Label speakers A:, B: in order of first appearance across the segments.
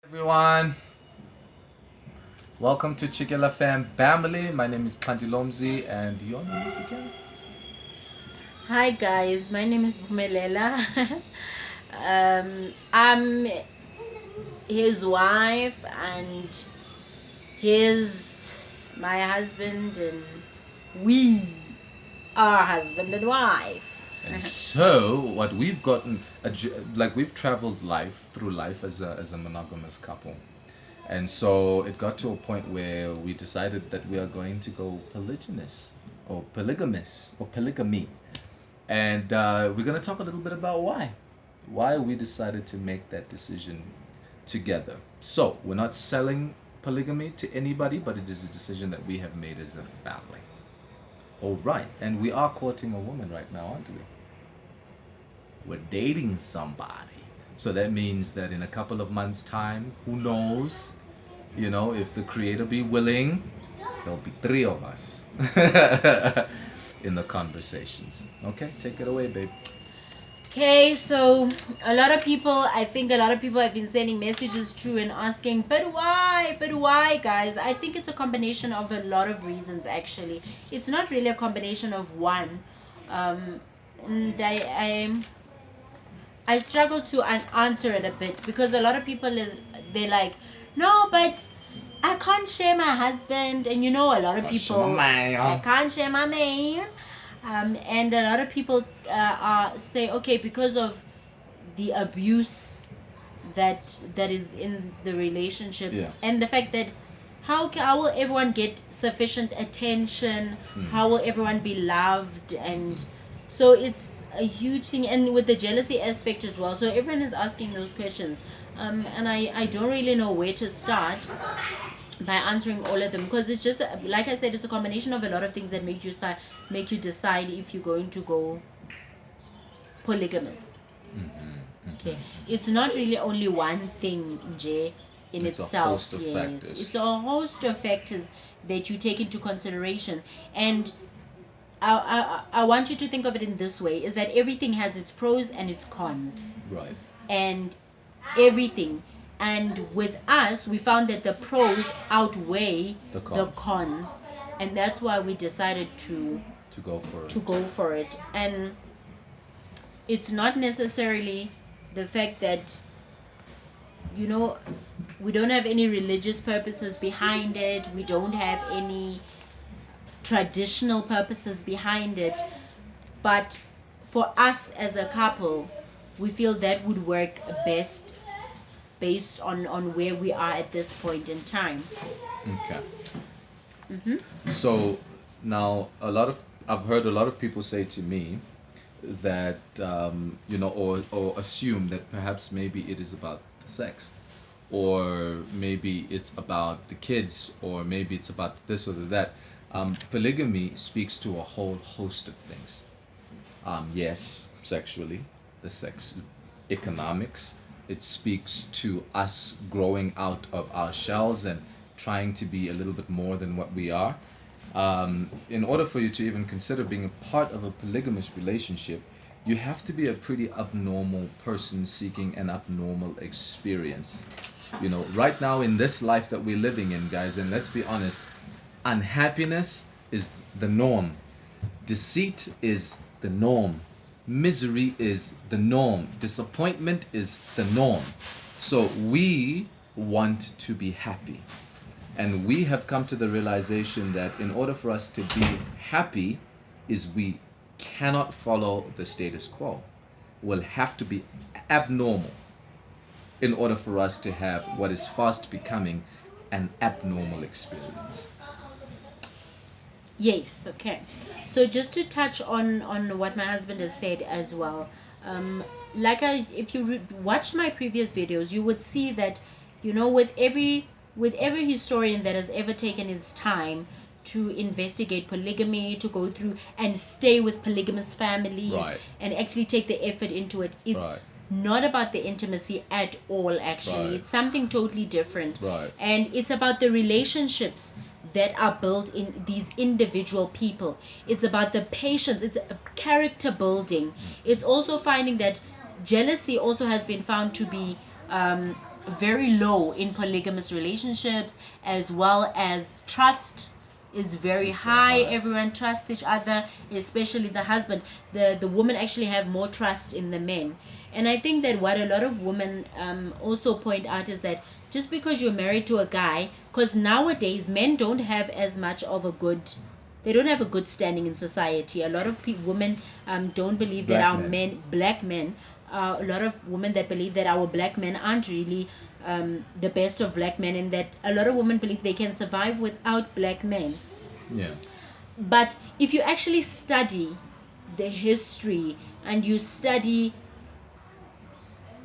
A: Everyone, welcome to Chikela family. My name is Mzanzi, and your name is again?
B: Hi guys, my name is Bumelela. I'm his wife and he's my husband, and we are husband and wife.
A: And so, what we've gotten, like we've traveled life through life as a monogamous couple, and so it got to a point where we decided that we are going to go polygynous, or polygamous, or polygamy, and we're going to talk a little bit about why we decided to make that decision together. So, we're not selling polygamy to anybody, but it is a decision that we have made as a family. All right, and we are courting a woman right now, aren't we? We're dating somebody. So that means that in a couple of months' time, who knows, if the creator be willing, there'll be three of us in the conversations. Okay, take it away, babe.
B: Okay, so I think a lot of people have been sending messages through and asking, but why, guys? I think it's a combination of a lot of reasons, actually. It's not really a combination of one. And I struggle to answer it a bit because a lot of people they're like, no, but I can't share my husband, and a lot of people, I can't share my man. And a lot of people say, okay, because of the abuse that is in the relationships,
A: Yeah.
B: and the fact that how will everyone get sufficient attention? How will everyone be loved? And so it's a huge thing, and with the jealousy aspect as well. So everyone is asking those questions, and I don't really know where to start by answering all of them, because it's just like I said, it's a combination of a lot of things that make you decide if you're going to go polygamous. Okay, it's not really only one thing, Jay, in
A: It's
B: itself.
A: a host of
B: Yes,
A: factors.
B: it's a host of factors that you take into consideration. And I want you to think of it in this way: is that everything has its pros and its cons.
A: Right.
B: And everything. And with us, we found that the pros outweigh
A: The
B: the
A: cons.
B: cons, and that's why we decided
A: To go for it.
B: to go for it. And it's not necessarily the fact that we don't have any religious purposes behind it, we don't have any traditional purposes behind it, but for us as a couple, we feel that would work best based on where we are at this point in time.
A: Okay.
B: Mm-hmm.
A: So now I've heard a lot of people say to me that or assume that perhaps maybe it is about the sex, or maybe it's about the kids, or maybe it's about this or that. Polygamy speaks to a whole host of things. Yes, sexually, the sex, economics. It speaks to us growing out of our shells and trying to be a little bit more than what we are. In order for you to even consider being a part of a polygamous relationship, you have to be a pretty abnormal person seeking an abnormal experience. Right now in this life that we're living in, guys, and let's be honest, unhappiness is the norm. Deceit is the norm. Misery is the norm. Disappointment is the norm. So we want to be happy. And we have come to the realization that in order for us to be happy, is we cannot follow the status quo. We'll have to be abnormal in order for us to have what is fast becoming an abnormal experience.
B: Yes, okay. So just to touch on what my husband has said as well, if you watched my previous videos, you would see that, with every historian that has ever taken his time to investigate polygamy, to go through and stay with polygamous families,
A: Right.
B: and actually take the effort into it, it's
A: Right.
B: not about the intimacy at all. Actually,
A: Right.
B: it's something totally different.
A: Right.
B: And it's about the relationships that are built in these individual people. It's about the patience, it's a character building. It's also finding that jealousy also has been found to be very low in polygamous relationships, as well as trust is very
A: It's very
B: high.
A: high.
B: Everyone trusts each other, especially the husband. The women actually have more trust in the men. And I think that what a lot of women also point out is that just because you're married to a guy, because nowadays men don't have as much of a good, they don't have a good standing in society. A lot of women don't believe that
A: Black
B: our
A: men.
B: men, black men, a lot of women that believe that our black men aren't really the best of black men, and that a lot of women believe they can survive without black men.
A: Yeah.
B: But if you actually study the history and you study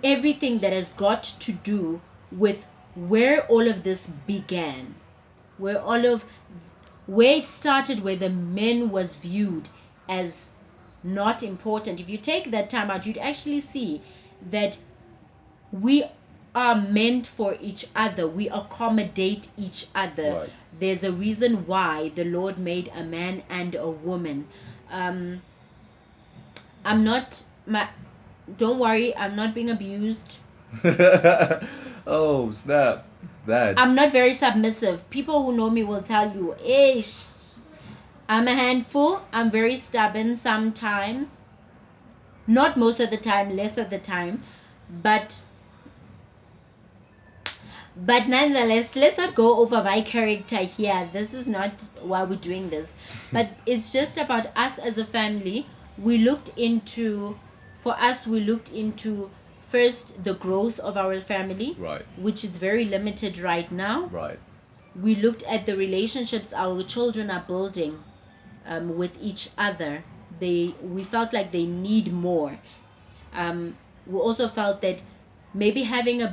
B: everything that has got to do with where all of this began, where all of where it started, where the men was viewed as not important, if you take that time out, you'd actually see that we are meant for each other, we accommodate each other.
A: Right.
B: There's a reason why the Lord made a man and a woman. um I'm not my don't worry, I'm not being abused.
A: Oh snap! That.
B: I'm not very submissive. People who know me will tell you, ish, I'm a handful. I'm very stubborn sometimes. Not most of the time, less of the time. But nonetheless, let's not go over my character here. This is not why we're doing this. But it's just about us as a family. We looked into, for us, we looked into first the growth of our family,
A: Right.
B: which is very limited right now.
A: Right.
B: We looked at the relationships our children are building with each other. We felt like they need more. We also felt that maybe having a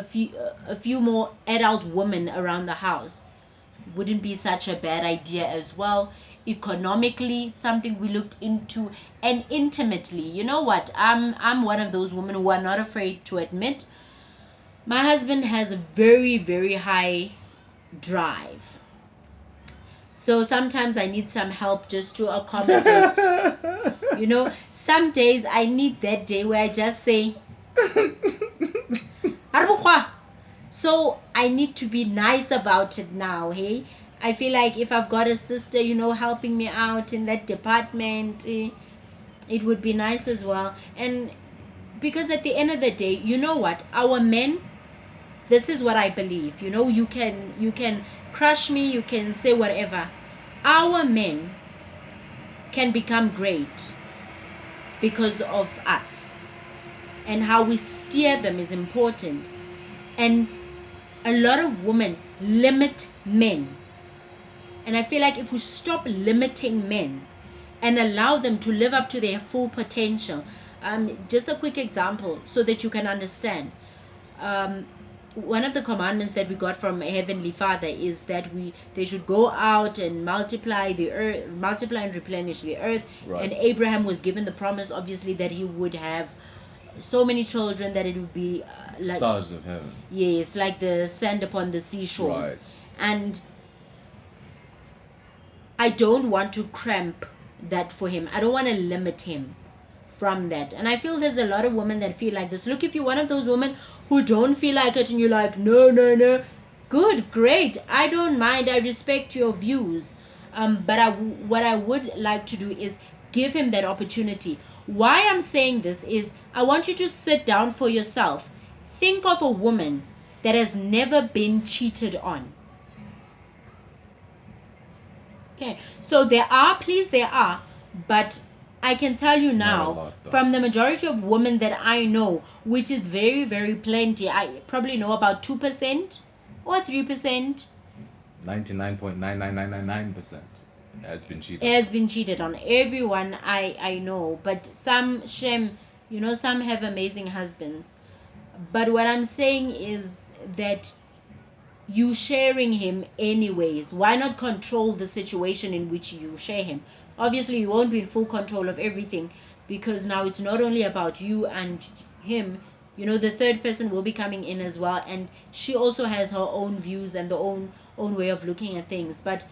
B: few more adult women around the house wouldn't be such a bad idea as well. Economically, something we looked into, and intimately. You know what? I'm one of those women who are not afraid to admit my husband has a very, very high drive. So sometimes I need some help just to accommodate. You know, some days I need that day where I just say, "Arbukwa." So I need to be nice about it now, hey? I feel like if I've got a sister, helping me out in that department, it would be nice as well. And because at the end of the day, you know what? Our men, this is what I believe. You can crush me, you can say whatever. Our men can become great because of us, and how we steer them is important. And a lot of women limit men, and I feel like if we stop limiting men and allow them to live up to their full potential. Just a quick example so that you can understand. One of the commandments that we got from Heavenly Father is that they should go out and multiply the earth, multiply and replenish the earth.
A: Right.
B: And Abraham was given the promise, obviously, that he would have so many children that it would be like
A: Stars of heaven.
B: yes, like the sand upon the seashores.
A: Right.
B: And I don't want to cramp that for him. I don't want to limit him from that. And I feel there's a lot of women that feel like this. Look, if you're one of those women who don't feel like it and you're like, no, no, no, good, great. I don't mind. I respect your views. But what I would like to do is give him that opportunity. Why I'm saying this is I want you to sit down for yourself. Think of a woman that has never been cheated on. Okay, so there are, but I can tell you
A: It's not a
B: now,
A: lot, though.
B: from the majority of women that I know, which is very, very plenty, I probably know about 2% or 3%
A: 99.99999% has been cheated.
B: has been cheated on. Everyone I know, but some shame, some have amazing husbands. But what I'm saying is that you sharing him anyways. Why not control the situation in which you share him? Obviously, you won't be in full control of everything, because now it's not only about you and him. The third person will be coming in as well, and she also has her own views and the own way of looking at things. But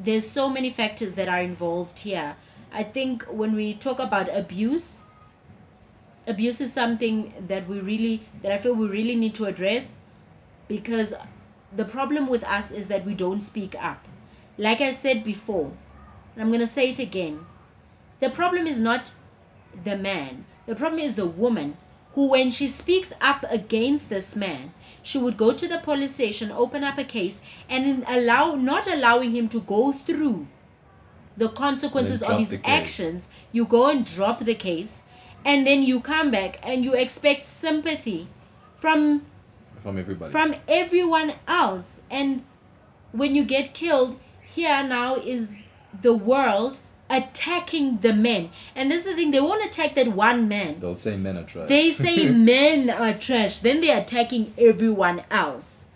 B: there's so many factors that are involved here. I think when we talk about abuse, abuse is something that I feel we really need to address, because the problem with us is that we don't speak up. Like I said before, and I'm going to say it again, the problem is not the man. The problem is the woman who, when she speaks up against this man, she would go to the police station, open up a case, and not allowing him to go through the consequences of his actions. You go and drop the case, and then you come back and you expect sympathy from
A: everybody,
B: from everyone else. And when you get killed, here now is the world attacking the men. And this is the thing, they won't attack that one man.
A: They'll say men are trash.
B: They say men are trash, then they're attacking everyone else.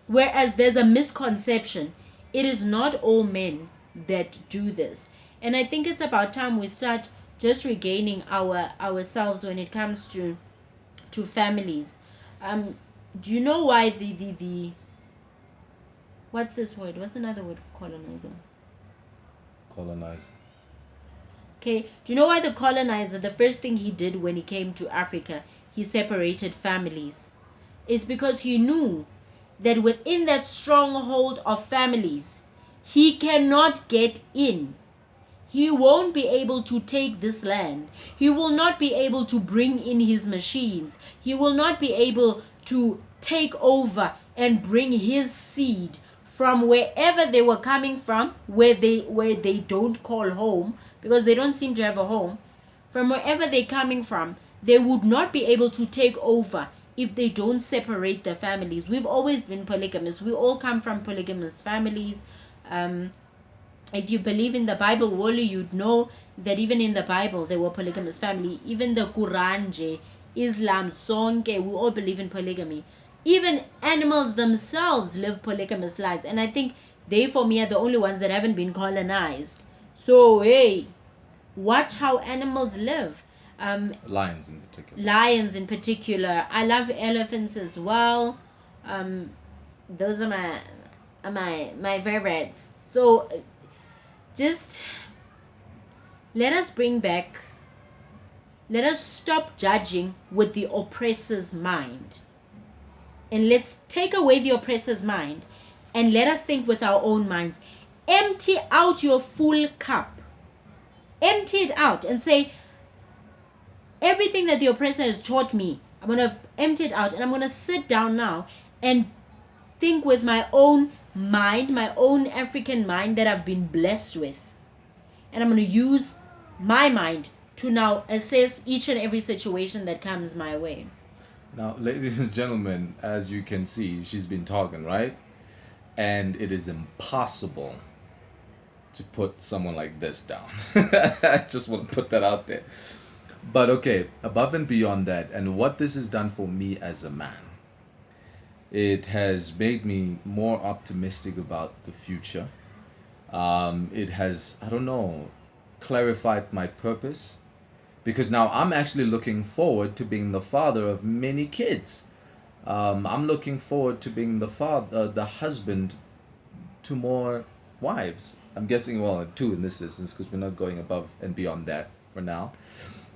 B: Whereas there's a misconception. It is not all men that do this. And I think it's about time we start just regaining ourselves when it comes to families. Do you know why the what's this word? What's another word for colonizer?
A: Colonize.
B: Okay, do you know why the colonizer, the first thing he did when he came to Africa, he separated families? It's because he knew that within that stronghold of families, he cannot get in. He won't be able to take this land. He will not be able to bring in his machines. He will not be able to take over and bring his seed from wherever they were coming from, where they don't call home, because they don't seem to have a home. From wherever they're coming from, they would not be able to take over if they don't separate their families. We've always been polygamous. We all come from polygamous families. If you believe in the Bible, Wally, you'd know that even in the Bible there were polygamous family. Even the Quran, Islam, Sonke, we all believe in polygamy. Even animals themselves live polygamous lives, and I think they, for me, are the only ones that haven't been colonized. So hey, watch how animals live.
A: Lions in particular.
B: Lions in particular. I love elephants as well. Those are my favorites. So just let us stop judging with the oppressor's mind, and let's take away the oppressor's mind and let us think with our own minds. Empty out your full cup. Empty it out and say, everything that the oppressor has taught me, I'm going to empty it out, and I'm going to sit down now and think with my own mind, my own African mind that I've been blessed with. And I'm going to use my mind to now assess each and every situation that comes my way.
A: Now, ladies and gentlemen, as you can see, she's been talking, right? And it is impossible to put someone like this down. I just want to put that out there. But okay, above and beyond that, and what this has done for me as a man, it has made me more optimistic about the future. It has, I don't know, clarified my purpose, because now I'm actually looking forward to being the father of many kids. I'm looking forward to being the husband to more wives. I'm guessing, well, two in this instance, because we're not going above and beyond that for now.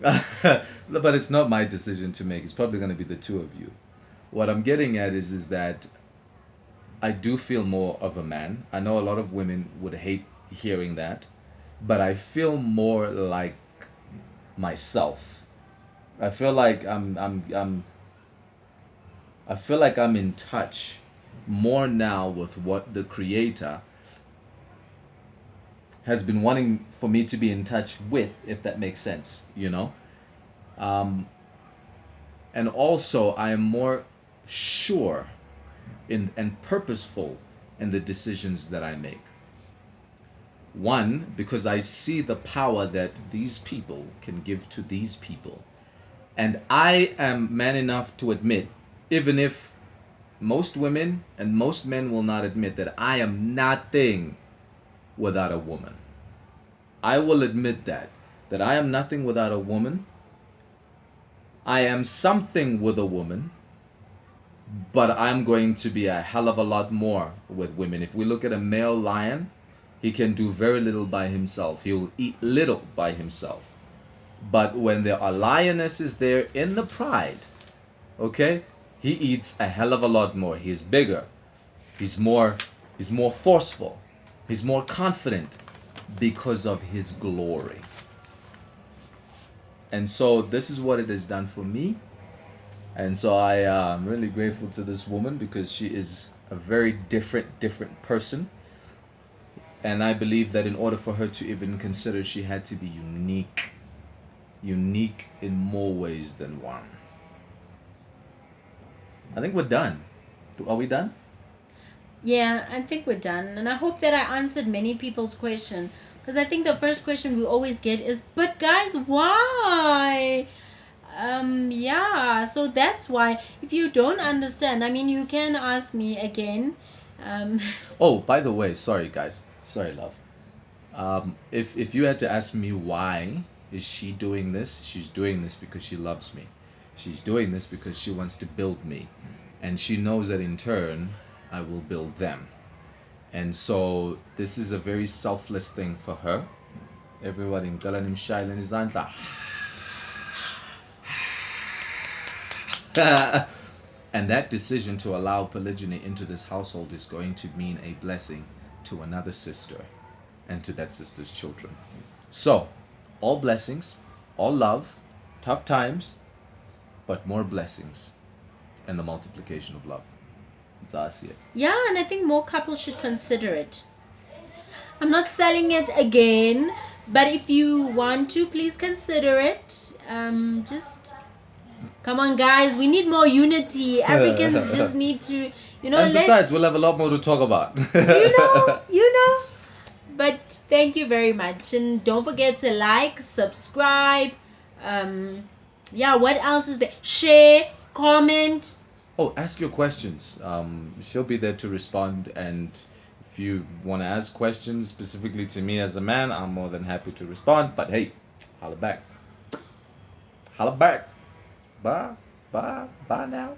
A: But it's not my decision to make. It's probably going to be the two of you. What I'm getting at is that I do feel more of a man. I know a lot of women would hate hearing that, but I feel more like myself. I feel like I feel like I'm in touch more now with what the Creator has been wanting for me to be in touch with, if that makes sense, you know? And also, I am more sure and purposeful in the decisions that I make. One, because I see the power that these people can give to these people. And I am man enough to admit, even if most women and most men will not admit, that I am nothing without a woman. I will admit that I am nothing without a woman. I am something with a woman, but I'm going to be a hell of a lot more with women. If we look at a male lion, he can do very little by himself. He will eat little by himself. But when there are lionesses there in the pride, okay, he eats a hell of a lot more. He's bigger. He's more he's more forceful. He's more confident because of his glory. And so this is what it has done for me. And so I am really grateful to this woman because she is a very different person. And I believe that in order for her to even consider, she had to be unique. Unique in more ways than one. I think we're done. Are we done?
B: Yeah, I think we're done. And I hope that I answered many people's question. Because I think the first question we always get is, but guys, why? Yeah, so that's why. If you don't understand, I mean, you can ask me again. Um,
A: Oh, by the way, sorry guys. Sorry, love. If you had to ask me why is she doing this, she's doing this because she loves me. She's doing this because she wants to build me. And she knows that in turn, I will build them. And so this is a very selfless thing for her. Everybody in Galanim Shailen is and that decision to allow polygyny into this household is going to mean a blessing to another sister and to that sister's children. So, all blessings, all love, tough times, but more blessings and the multiplication of love. It's Asia.
B: yeah, and I think more couples should consider it. I'm not selling it again, but if you want to, please consider it. Just come on, guys. We need more unity. Africans just need to,
A: And besides, we'll have a lot more to talk about.
B: you know. But thank you very much, and don't forget to like, subscribe. Yeah, what else is there? Share, comment.
A: Oh, ask your questions. She'll be there to respond. And if you want to ask questions specifically to me as a man, I'm more than happy to respond. But hey, holla back. Holla back. Bye. Bye. Bye now.